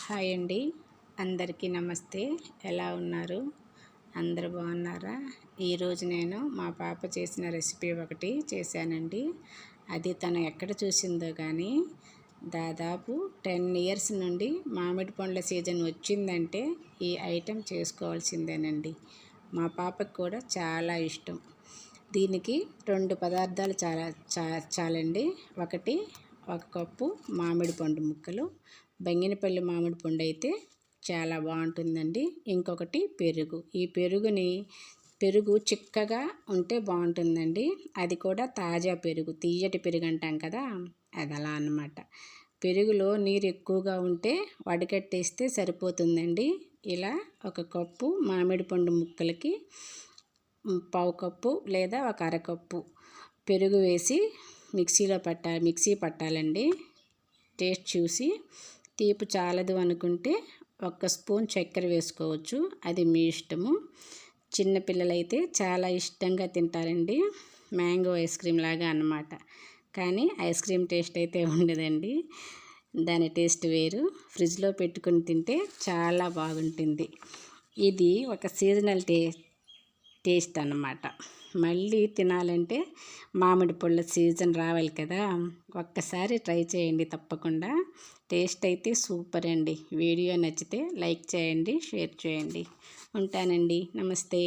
Hi అండి, అందరికీ నమస్తే. ఎలా ఉన్నారు? అందరూ బాగున్నారా? ఈరోజు నేను మా పాప చేసిన రెసిపీ ఒకటి చేశానండి. అది తను ఎక్కడ చూసిందో కానీ దాదాపు 10 ఇయర్స్ నుండి మామిడి పండ్ల సీజన్ వచ్చిందంటే ఈ ఐటెం చేసుకోవాల్సిందేనండి. మా పాపకు కూడా చాలా ఇష్టం. దీనికి 2 పదార్థాలు చాలండి. ఒకటి, 1 కప్పు మామిడి పండు ముక్కలు. బంగినపల్లి మామిడి పండు అయితే చాలా బాగుంటుందండి. ఇంకొకటి పెరుగు. ఈ పెరుగు చిక్కగా ఉంటే బాగుంటుందండి. అది కూడా తాజా పెరుగు, తీయటి పెరుగు అంటాం కదా, అది అలా అన్నమాట. పెరుగులో నీరు ఎక్కువగా ఉంటే వడకట్టేస్తే సరిపోతుందండి. ఇలా 1 కప్పు మామిడి పండు ముక్కలకి 1/4 కప్పు లేదా 1 అరకప్పు పెరుగు వేసి మిక్సీ పట్టాలండి. టేస్ట్ చూసి తీపి చాలదు అనుకుంటే 1 స్పూన్ చక్కెర వేసుకోవచ్చు, అది మీ ఇష్టము. చిన్నపిల్లలైతే చాలా ఇష్టంగా తింటారండి. మ్యాంగో ఐస్ క్రీమ్ లాగా అన్నమాట. కానీ ఐస్ క్రీమ్ టేస్ట్ అయితే ఉండదండి, దాని టేస్ట్ వేరు. ఫ్రిడ్జ్లో పెట్టుకుని తింటే చాలా బాగుంటుంది. ఇది ఒక సీజనల్ టేస్ట్ అన్నమాట. మళ్ళీ తినాలంటే మామిడి పళ్ళ సీజన్ రావాలి కదా, ఒక్కసారి ట్రై చేయండి తప్పకుండా. టేస్ట్ అయితే సూపర్ అండి. వీడియో నచ్చితే లైక్ చేయండి, షేర్ చేయండి. ఉంటానండి. నమస్తే.